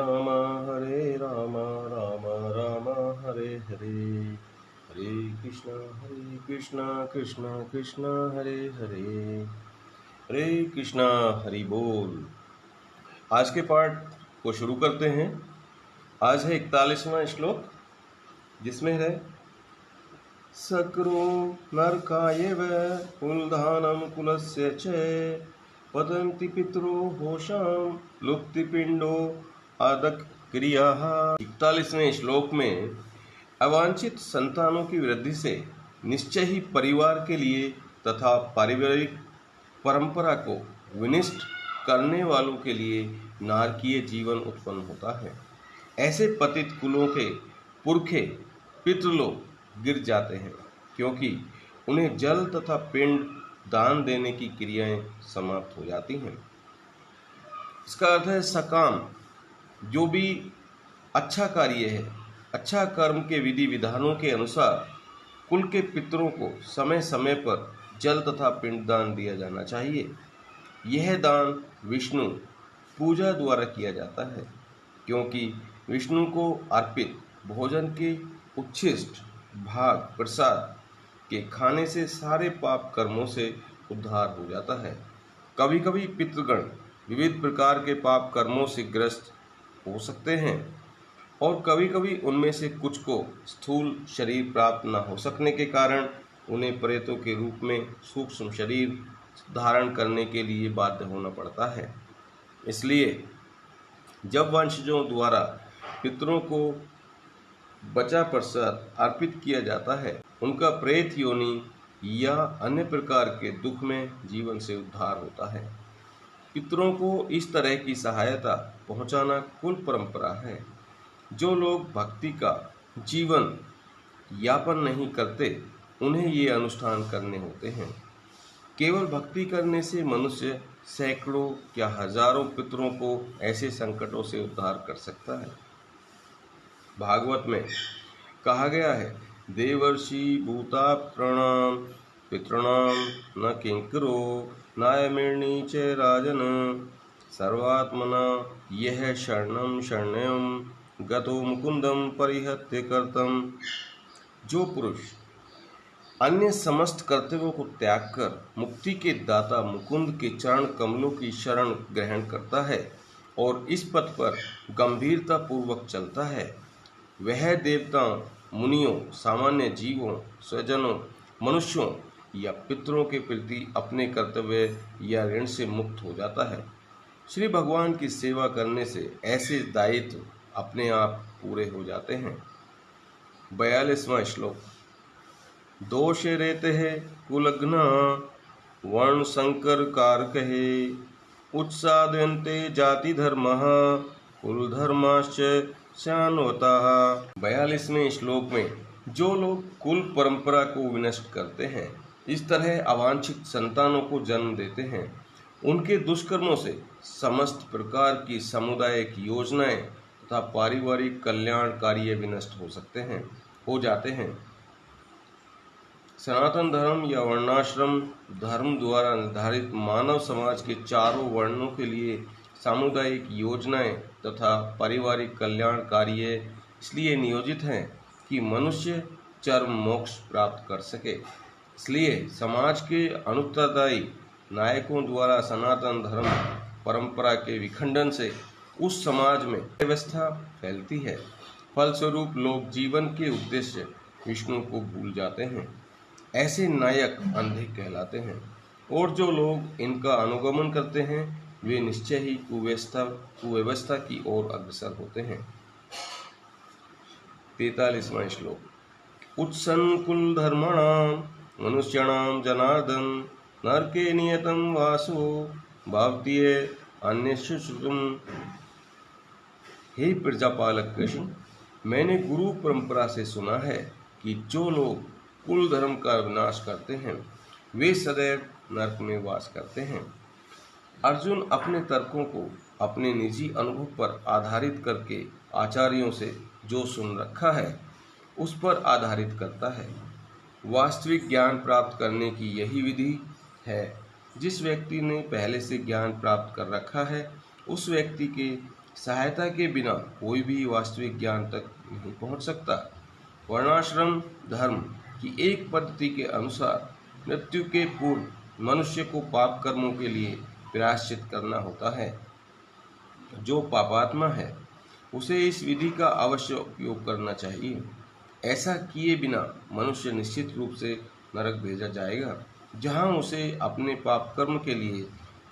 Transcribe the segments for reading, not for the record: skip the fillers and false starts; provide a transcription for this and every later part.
राम राम राम हरे हरे, हरे कृष्ण कृष्ण कृष्ण हरे हरे, हरे कृष्णा हरि बोल। आज के पाठ को शुरू करते हैं। आज है 41वां श्लोक, जिसमें है सक्रो नरकायेव कुलधानम कुलस्य च पतन्ति पितरो होशाम लुप्ति पिंडो आदक क्रिया। 41वें श्लोक में अवांछित संतानों की वृद्धि से निश्चय ही परिवार के लिए तथा पारिवारिक परंपरा को विनिष्ट करने वालों के लिए नारकीय जीवन उत्पन्न होता है। ऐसे पतित कुलों के पुरखे पितृलोक गिर जाते हैं, क्योंकि उन्हें जल तथा पिंड दान देने की क्रियाएं समाप्त हो जाती हैं। इसका अर्थ है सकाम, जो भी अच्छा कार्य है, अच्छा कर्म के विधि विधानों के अनुसार कुल के पितरों को समय समय पर जल तथा पिंड दान दिया जाना चाहिए। यह दान विष्णु पूजा द्वारा किया जाता है, क्योंकि विष्णु को अर्पित भोजन के उच्छिष्ट भाग प्रसाद के खाने से सारे पाप कर्मों से उद्धार हो जाता है। कभी कभी पितृगण विविध प्रकार के पाप कर्मों से ग्रस्त हो सकते हैं और कभी कभी उनमें से कुछ को स्थूल शरीर प्राप्त न हो सकने के कारण उन्हें प्रेतों के रूप में सूक्ष्म शरीर धारण करने के लिए बाध्य होना पड़ता है। इसलिए जब वंशजों द्वारा पितरों को बचा प्रसाद अर्पित किया जाता है, उनका प्रेत योनि या अन्य प्रकार के दुख में जीवन से उद्धार होता है। पितरों को इस तरह की सहायता पहुंचाना कुल परंपरा है। जो लोग भक्ति का जीवन यापन नहीं करते, उन्हें ये अनुष्ठान करने होते हैं। केवल भक्ति करने से मनुष्य सैकड़ों या हजारों पितरों को ऐसे संकटों से उद्धार कर सकता है। भागवत में कहा गया है, देवर्षि भूता प्रणाम पितृणाम न किंकरो नायमिर्णी च राजन सर्वात्मना यह शरणम शरण्यम गतो मुकुंदम परिहत्य कर्तम। जो पुरुष अन्य समस्त कर्तव्यों को त्याग कर मुक्ति के दाता मुकुंद के चरण कमलों की शरण ग्रहण करता है और इस पथ पर गंभीरता पूर्वक चलता है, वह देवताओं, मुनियों, सामान्य जीवों, स्वजनों, मनुष्यों या पितरों के प्रति अपने कर्तव्य या ऋण से मुक्त हो जाता है। श्री भगवान की सेवा करने से ऐसे दायित्व अपने आप पूरे हो जाते हैं। 42वां श्लोक। दोष रेते है कुलग्ना वर्ण संकर कारकहे उत्सादयन्ते जाति धर्म कुल धर्माश्च शान्वता। 42वें श्लोक में जो लोग कुल परंपरा को विनष्ट करते हैं, इस तरह अवांछित संतानों को जन्म देते हैं, उनके दुष्कर्मों से समस्त प्रकार की सामुदायिक योजनाएं तथा पारिवारिक कल्याण कार्य विनष्ट हो जाते हैं। सनातन धर्म या वर्णाश्रम धर्म द्वारा निर्धारित मानव समाज के चारों वर्णों के लिए सामुदायिक योजनाएं तथा पारिवारिक कल्याण कार्य इसलिए नियोजित हैं कि मनुष्य चरम मोक्ष प्राप्त कर सके। इसलिए समाज के अनुत्तरदायी नायकों द्वारा सनातन धर्म परंपरा के विखंडन से उस समाज में व्यवस्था फैलती है। फलस्वरूप लोग जीवन के उद्देश्य विष्णु को भूल जाते हैं। ऐसे नायक अंधे कहलाते हैं और जो लोग इनका अनुगमन करते हैं वे निश्चय ही कुव्यवस्था की ओर अग्रसर होते हैं। 43वां श्लोक। उत्सन्कुल धर्मणाम मनुष्याणाम जनार्दन नरके नियतम वासो भावतीय अन्येषु श्रुतम। हे प्रजापालक कृष्ण, मैंने गुरु परंपरा से सुना है कि जो लोग कुल धर्म का विनाश करते हैं वे सदैव नरक में वास करते हैं। अर्जुन अपने तर्कों को अपने निजी अनुभव पर आधारित करके आचार्यों से जो सुन रखा है उस पर आधारित करता है। वास्तविक ज्ञान प्राप्त करने की यही विधि है। जिस व्यक्ति ने पहले से ज्ञान प्राप्त कर रखा है उस व्यक्ति के सहायता के बिना कोई भी वास्तविक ज्ञान तक नहीं पहुंच सकता। वर्णाश्रम धर्म की एक पद्धति के अनुसार मृत्यु के पूर्व मनुष्य को पाप कर्मों के लिए प्रायश्चित करना होता है। जो पापात्मा है उसे इस विधि का अवश्य उपयोग करना चाहिए। ऐसा किए बिना मनुष्य निश्चित रूप से नरक भेजा जाएगा, जहां उसे अपने पाप कर्म के लिए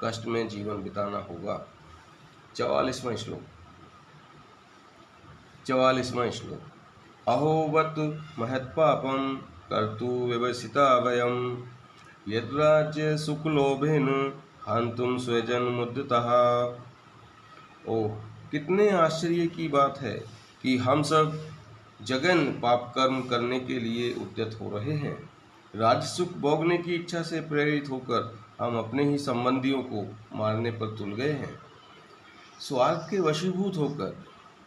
कष्ट में जीवन बिताना होगा। 44वां श्लोक। 44वां श्लोक। अहोवत महत्पापम कर्तु व्यवसिता वयम यद्राज्य सुखलोभेन हंतुम स्वजन मुद्दतः। ओह, कितने आश्चर्य की बात है कि हम सब जघन पाप कर्म करने के लिए उद्यत हो रहे हैं। राज्य सुख भोगने की इच्छा से प्रेरित होकर हम अपने ही संबंधियों को मारने पर तुल गए हैं। स्वार्थ के वशीभूत होकर,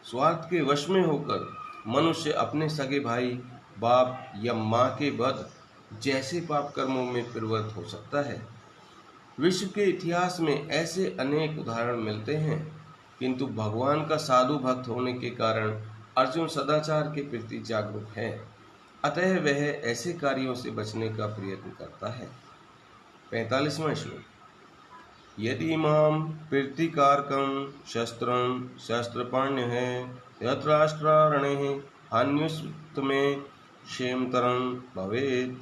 स्वार्थ के वश में होकर मनुष्य अपने सगे भाई, बाप या माँ के वध जैसे पाप कर्मों में प्रवृत्त हो सकता है। विश्व के इतिहास में ऐसे अनेक उदाहरण मिलते हैं, किंतु भगवान का साधु भक्त होने के कारण अर्जुन सदाचार के प्रति जागरूक है, अतः वह ऐसे कार्यों से बचने का प्रयत्न करता है। 45वां श्लोक। यदि माम प्रीतिकारकं शस्त्रं शस्त्रपाण्यः यत्राष्ट्रारणे हान्युस्तमे क्षेमतरं भवेत्।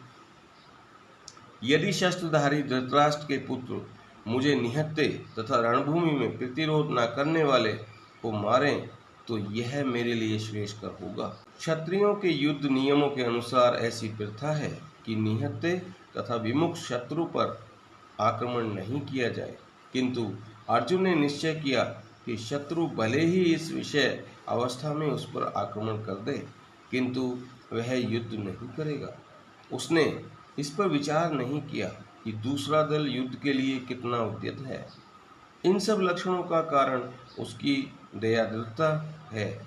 यदि शस्त्रधारी धृतराष्ट्र के पुत्र मुझे निहत्ते तथा रणभूमि में प्रतिरोध न करने वाले को मारें तो यह मेरे लिए श्रेयस्कर होगा। क्षत्रियों के युद्ध नियमों के अनुसार ऐसी प्रथा है कि निहत्ते तथा विमुख शत्रु पर आक्रमण नहीं किया जाए, किंतु अर्जुन ने निश्चय किया कि शत्रु भले ही इस विषय अवस्था में उस पर आक्रमण कर दे, किंतु वह युद्ध नहीं करेगा। उसने इस पर विचार नहीं किया कि दूसरा दल युद्ध के लिए कितना उद्यत है। इन सब लक्षणों का कारण उसकी दयाद्रता है,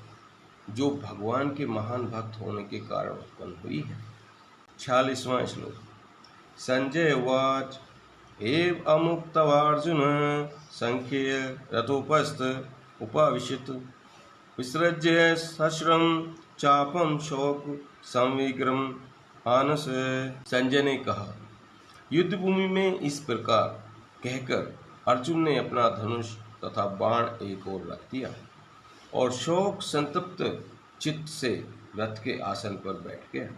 जो भगवान के महान भक्त होने के कारण उत्पन्न हुई है। 46वां श्लोक। संजय उवाच एव अमुक्तवार्जुन संख्ये रथोपस्थ उपाविशत विसृज्य सश्रम चापम शोक संविग्रम आनस। संजय ने कहा, युद्ध भूमि में इस प्रकार कहकर अर्जुन ने अपना धनुष तथा बाण एक ओर रख दिया और शोक संतप्त चित्त से रथ के आसन पर बैठ गया।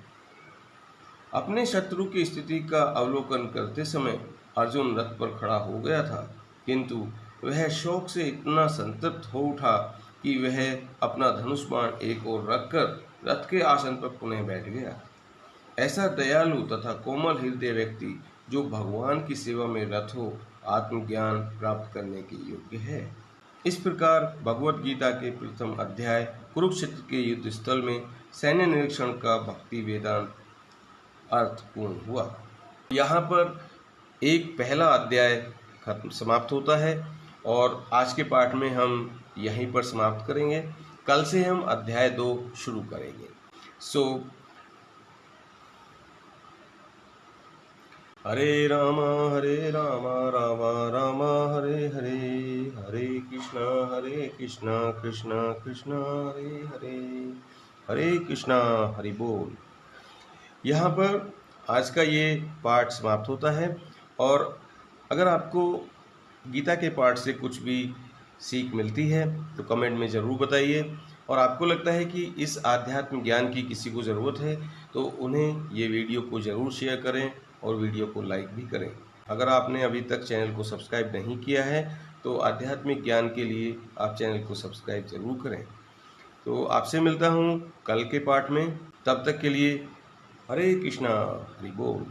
अपने शत्रु की स्थिति का अवलोकन करते समय अर्जुन रथ पर खड़ा हो गया था, किंतु वह शोक से इतना संतप्त हो उठा कि वह अपना धनुष बाण एक ओर रखकर रथ के आसन पर पुनः बैठ गया। ऐसा दयालु तथा कोमल हृदय व्यक्ति जो भगवान की सेवा में रत हो, आत्मज्ञान प्राप्त करने के योग्य है। इस प्रकार भगवत गीता के प्रथम अध्याय कुरुक्षेत्र के युद्ध स्थल में सैन्य निरीक्षण का भक्ति वेदांत अर्थ पूर्ण हुआ। यहाँ पर एक पहला अध्याय खत्म समाप्त होता है और आज के पाठ में हम यहीं पर समाप्त करेंगे। कल से हम अध्याय 2 शुरू करेंगे। हरे राम राम राम हरे हरे, हरे कृष्णा कृष्णा कृष्णा हरे हरे, हरे कृष्णा हरि बोल। यहाँ पर आज का ये पाठ समाप्त होता है और अगर आपको गीता के पाठ से कुछ भी सीख मिलती है तो कमेंट में ज़रूर बताइए, और आपको लगता है कि इस आध्यात्म ज्ञान की किसी को ज़रूरत है तो उन्हें ये वीडियो को ज़रूर शेयर करें और वीडियो को लाइक भी करें। अगर आपने अभी तक चैनल को सब्सक्राइब नहीं किया है तो आध्यात्मिक ज्ञान के लिए आप चैनल को सब्सक्राइब ज़रूर करें। तो आपसे मिलता हूँ कल के पाठ में, तब तक के लिए हरे कृष्णा हरि बोल।